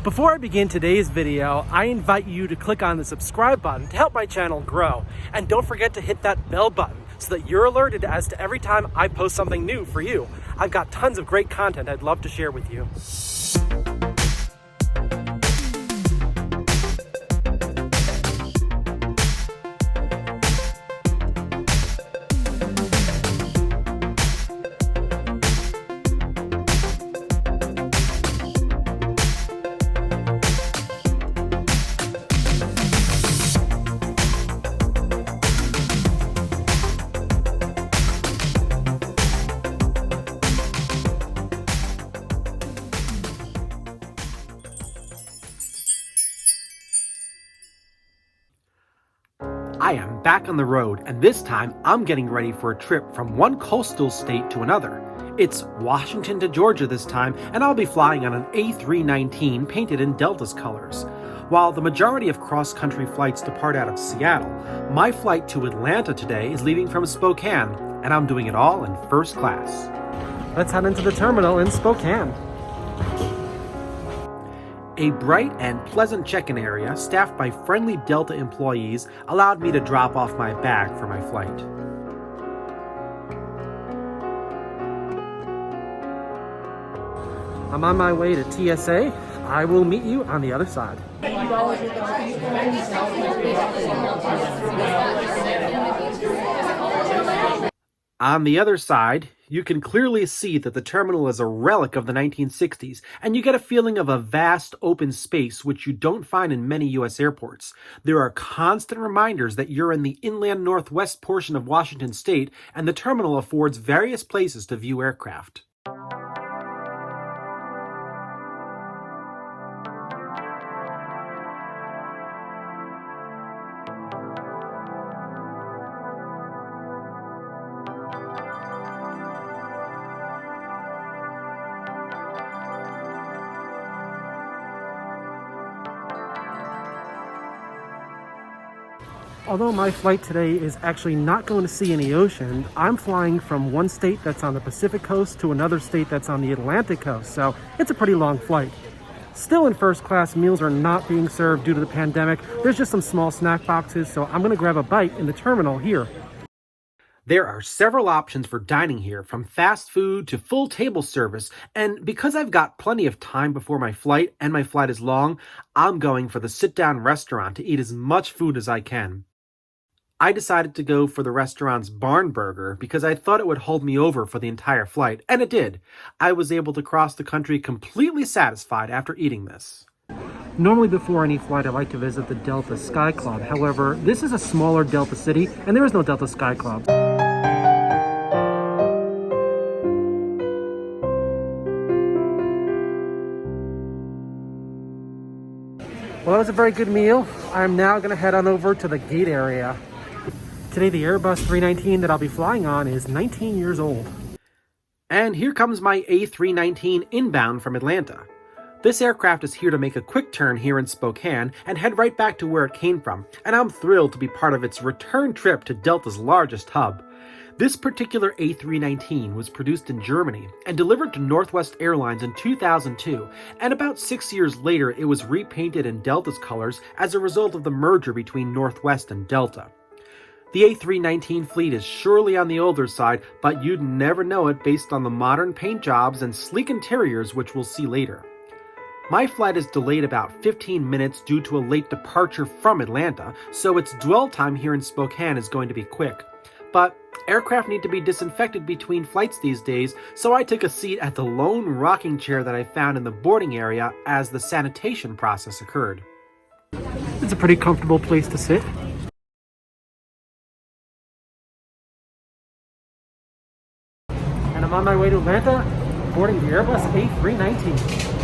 Before I begin today's video, I invite you to click on the subscribe button to help my channel grow. And don't forget to hit that bell button so that you're alerted as to every time I post something new for you. I've got tons of great content I'd love to share with you. I am back on the road, and this time I'm getting ready for a trip from one coastal state to another. It's Washington to Georgia this time, and I'll be flying on an A319 painted in Delta's colors. While the majority of cross-country flights depart out of Seattle, my flight to Atlanta today is leaving from Spokane, and I'm doing it all in first class. Let's head into the terminal in Spokane. A bright and pleasant check-in area staffed by friendly Delta employees allowed me to drop off my bag for my flight. I'm on my way to TSA. I will meet you on the other side. On the other side, you can clearly see that the terminal is a relic of the 1960s, and you get a feeling of a vast open space which you don't find in many U.S. airports. There are constant reminders that you're in the inland northwest portion of Washington state, and the terminal affords various places to view aircraft. Although my flight today is actually not going to see any ocean, I'm flying from one state that's on the Pacific coast to another state that's on the Atlantic coast, so it's a pretty long flight. Still in first class, meals are not being served due to the pandemic. There's just some small snack boxes, so I'm going to grab a bite in the terminal here. There are several options for dining here, from fast food to full table service, and because I've got plenty of time before my flight, and my flight is long, I'm going for the sit-down restaurant to eat as much food as I can. I decided to go for the restaurant's barn burger because I thought it would hold me over for the entire flight, and it did. I was able to cross the country completely satisfied after eating this. Normally before any flight I like to visit the Delta Sky Club. However, this is a smaller Delta city and there is no Delta Sky Club. Well, that was a very good meal. I'm now going to head on over to the gate area. Today, the Airbus A319 that I'll be flying on is 19 years old. And here comes my A319 inbound from Atlanta. This aircraft is here to make a quick turn here in Spokane and head right back to where it came from, and I'm thrilled to be part of its return trip to Delta's largest hub. This particular A319 was produced in Germany and delivered to Northwest Airlines in 2002, and about 6 years later it was repainted in Delta's colors as a result of the merger between Northwest and Delta. The A319 fleet is surely on the older side, but you'd never know it based on the modern paint jobs and sleek interiors which we'll see later. My flight is delayed about 15 minutes due to a late departure from Atlanta, so its dwell time here in Spokane is going to be quick. But aircraft need to be disinfected between flights these days, so I took a seat at the lone rocking chair that I found in the boarding area as the sanitation process occurred. It's a pretty comfortable place to sit. And I'm on my way to Atlanta, boarding the Airbus A319.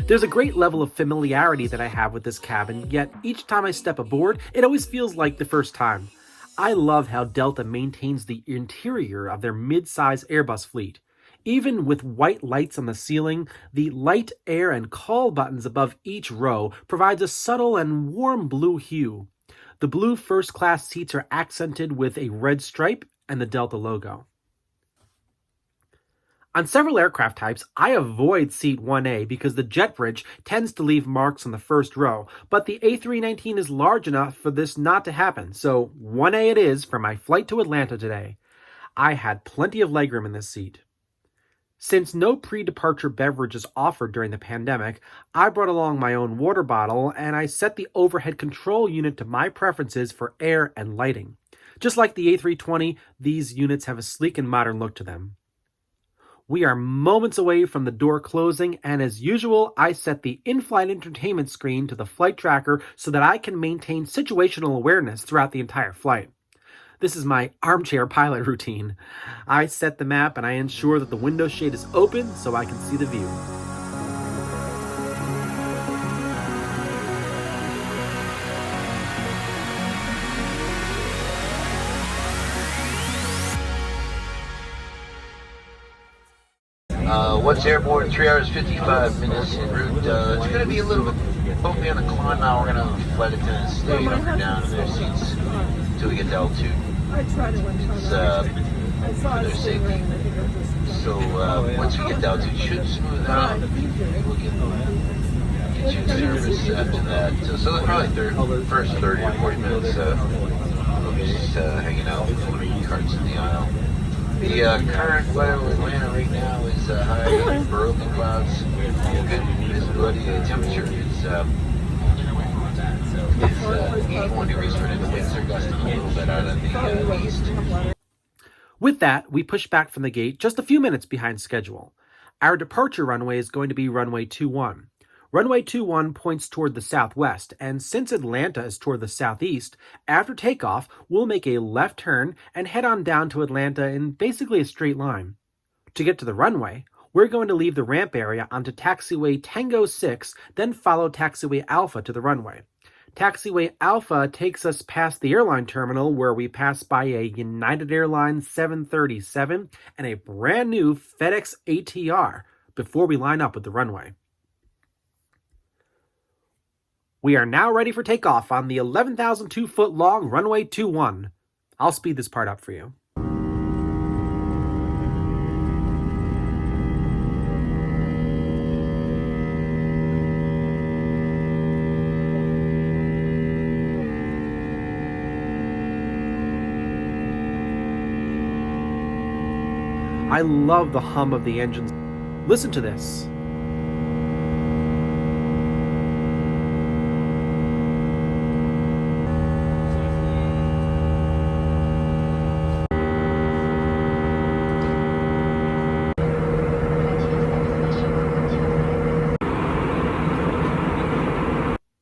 There's a great level of familiarity that I have with this cabin, yet each time I step aboard, it always feels like the first time. I love how Delta maintains the interior of their mid-size Airbus fleet. Even with white lights on the ceiling, the light, air, and call buttons above each row provides a subtle and warm blue hue. The blue first-class seats are accented with a red stripe and the Delta logo. On several aircraft types, I avoid seat 1A because the jet bridge tends to leave marks on the first row, but the A319 is large enough for this not to happen, so 1A it is for my flight to Atlanta today. I had plenty of legroom in this seat. Since no pre-departure beverage is offered during the pandemic, I brought along my own water bottle and I set the overhead control unit to my preferences for air and lighting. Just like the A320, these units have a sleek and modern look to them. We are moments away from the door closing, and as usual, I set the in-flight entertainment screen to the flight tracker so that I can maintain situational awareness throughout the entire flight. This is my armchair pilot routine. I set the map and I ensure that the window shade is open so I can see the view. Once airborne, 3 hours 55 minutes en route. It's going to be a little bit bumpy on the climb now. We're going to have flight attendants stay up or down in their seats until we get to altitude. It's for their safety. So once we get to altitude, it should smooth out. We'll get you in service after that. So probably first 30 or 40 minutes we'll be just hanging out with the carts in the aisle. The current weather in Atlanta right now is high broken clouds, good visibility. The temperature is 81 degrees Fahrenheit. The winds are gusting a little bit out of the east. With that, we push back from the gate just a few minutes behind schedule. Our departure runway is going to be runway 21. Runway 21 points toward the southwest, and since Atlanta is toward the southeast, after takeoff, we'll make a left turn and head on down to Atlanta in basically a straight line. To get to the runway, we're going to leave the ramp area onto taxiway Tango 6, then follow taxiway Alpha to the runway. Taxiway Alpha takes us past the airline terminal where we pass by a United Airlines 737 and a brand new FedEx ATR before we line up with the runway. We are now ready for takeoff on the 11,002-foot long runway 21. I'll speed this part up for you. I love the hum of the engines. Listen to this.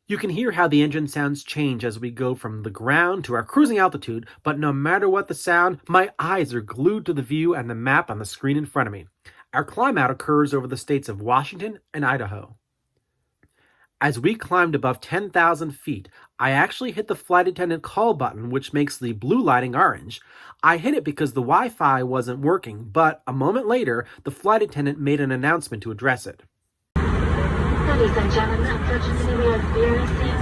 You can hear how the engine sounds change as we go from the ground to our cruising altitude, but no matter what the sound, my eyes are glued to the view and the map on the screen in front of me. Our climb out occurs over the states of Washington and Idaho. As we climbed above 10,000 feet, I actually hit the flight attendant call button, which makes the blue lighting orange. I hit it because the Wi-Fi wasn't working, but a moment later, the flight attendant made an announcement to address it. Ladies and gentlemen, unfortunately we are experiencing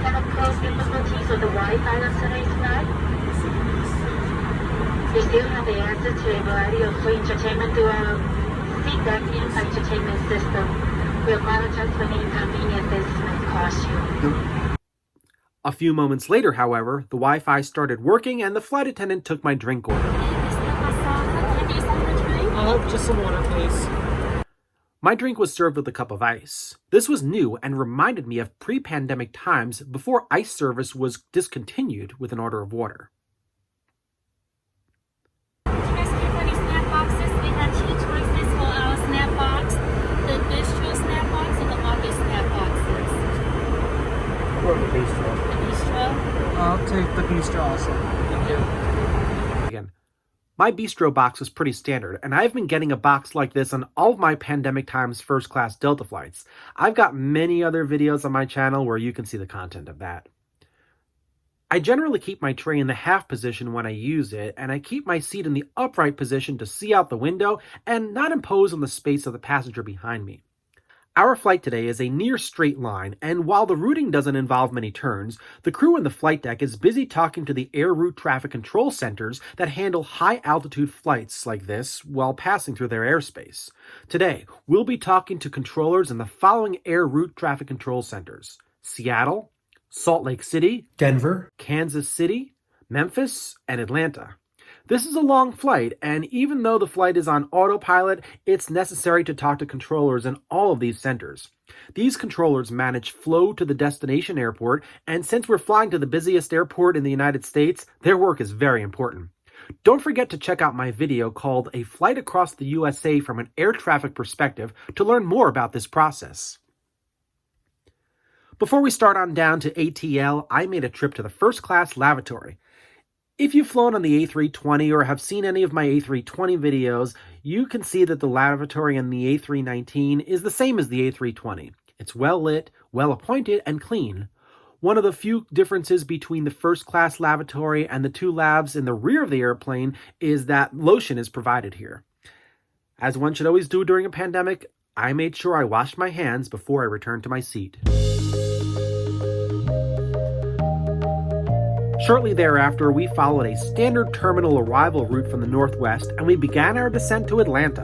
technical difficulties with the Wi-Fi on today's flight. We still have the access to a variety of free entertainment through our feedback in-flight entertainment system. We apologize for any inconvenience this may cause you. A few moments later, however, the Wi-Fi started working and the flight attendant took my drink order. Just some water, please. My drink was served with a cup of ice. This was new and reminded me of pre-pandemic times before ice service was discontinued with an order of water. For the snack boxes, we had two choices for our snack box: the bistro snack box and the August snack boxes. Or the bistro. The bistro. I'll take the bistro also. Thank you. Again, my bistro box was pretty standard, and I've been getting a box like this on all of my pandemic times first-class Delta flights. I've got many other videos on my channel where you can see the content of that. I generally keep my tray in the half position when I use it, and I keep my seat in the upright position to see out the window and not impose on the space of the passenger behind me. Our flight today is a near straight line, and while the routing doesn't involve many turns, the crew in the flight deck is busy talking to the air route traffic control centers that handle high-altitude flights like this while passing through their airspace. Today, we'll be talking to controllers in the following air route traffic control centers: Seattle, Salt Lake City, Denver, Kansas City, Memphis, and Atlanta. This is a long flight, and even though the flight is on autopilot, it's necessary to talk to controllers in all of these centers. These controllers manage flow to the destination airport, and since we're flying to the busiest airport in the United States, their work is very important. Don't forget to check out my video called A Flight Across the USA from an Air Traffic Perspective to learn more about this process. Before we start on down to ATL, I made a trip to the first class lavatory. If you've flown on the A320 or have seen any of my A320 videos, you can see that the lavatory in the A319 is the same as the A320. It's well lit, well appointed, and clean. One of the few differences between the first class lavatory and the two lavs in the rear of the airplane is that lotion is provided here. As one should always do during a pandemic, I made sure I washed my hands before I returned to my seat. Shortly thereafter, we followed a standard terminal arrival route from the northwest, and we began our descent to Atlanta.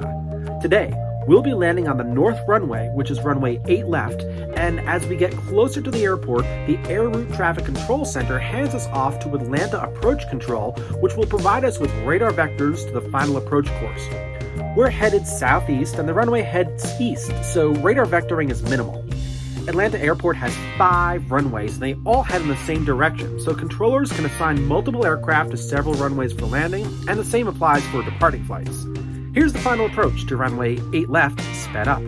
Today, we'll be landing on the north runway, which is runway 8 left, and as we get closer to the airport, the Air Route Traffic Control Center hands us off to Atlanta Approach Control, which will provide us with radar vectors to the final approach course. We're headed southeast, and the runway heads east, so radar vectoring is minimal. Atlanta Airport has 5 runways, and they all head in the same direction, so controllers can assign multiple aircraft to several runways for landing, and the same applies for departing flights. Here's the final approach to runway 8 left, sped up.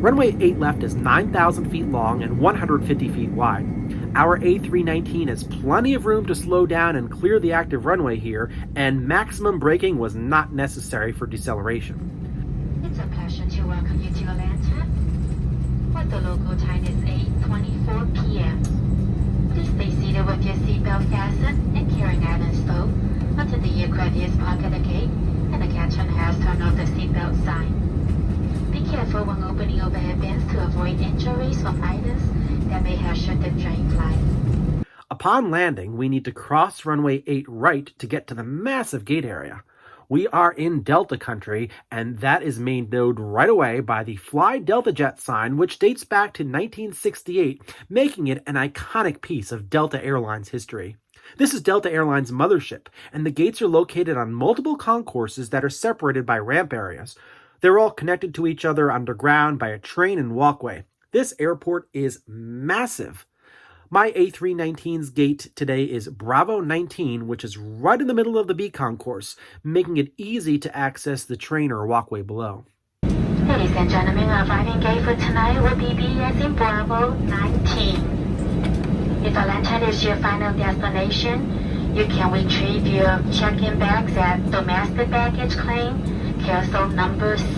Runway 8 left is 9,000 feet long and 150 feet wide. Our A319 has plenty of room to slow down and clear the active runway here, and maximum braking was not necessary for deceleration. It's a pleasure to welcome you to Atlanta. What the local time is 8:24 p.m. Please stay seated with your seatbelt fastened and carrying items stowed until the aircraft is parked at the gate and the captain has turned off the seatbelt sign. Be careful when opening overhead bins to avoid injuries from items that may have shifted during flight. Upon landing, we need to cross runway 8 right to get to the massive gate area. We are in Delta country, and that is made known right away by the Fly Delta Jet sign, which dates back to 1968, making it an iconic piece of Delta Airlines history. This is Delta Airlines' mothership, and the gates are located on multiple concourses that are separated by ramp areas. They're all connected to each other underground by a train and walkway. This airport is massive. My A319's gate today is Bravo 19, which is right in the middle of the B concourse, making it easy to access the train or walkway below. Ladies and gentlemen, our arriving gate for tonight will be B as in Bravo 19. If Atlanta is your final destination, you can retrieve your check-in bags at domestic baggage claim, carousel number 6.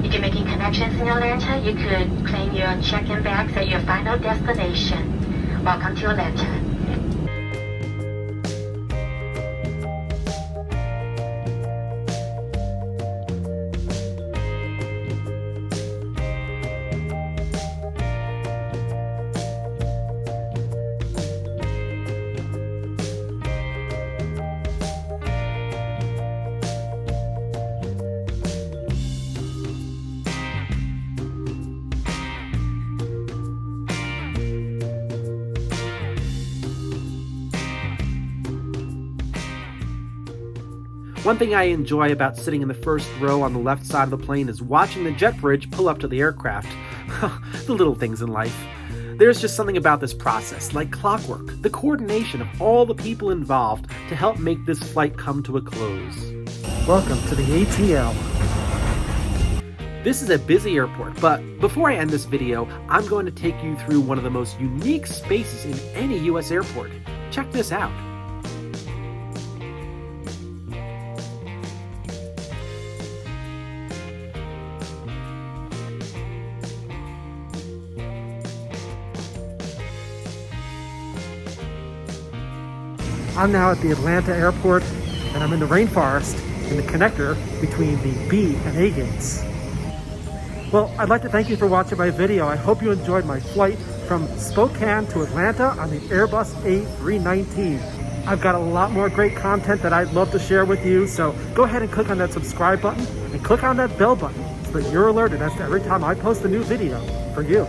If you're making connections in Atlanta, you could claim your check-in bags at your final destination. Welcome to Atlanta. One thing I enjoy about sitting in the first row on the left side of the plane is watching the jet bridge pull up to the aircraft. The little things in life. There's just something about this process, like clockwork, the coordination of all the people involved to help make this flight come to a close. Welcome to the ATL. This is a busy airport, but before I end this video, I'm going to take you through one of the most unique spaces in any US airport. Check this out. I'm now at the Atlanta airport, and I'm in the rainforest in the connector between the B and A gates. Well, I'd like to thank you for watching my video. I hope you enjoyed my flight from Spokane to Atlanta on the Airbus A319. I've got a lot more great content that I'd love to share with you, so go ahead and click on that subscribe button and click on that bell button so that you're alerted as to every time I post a new video for you.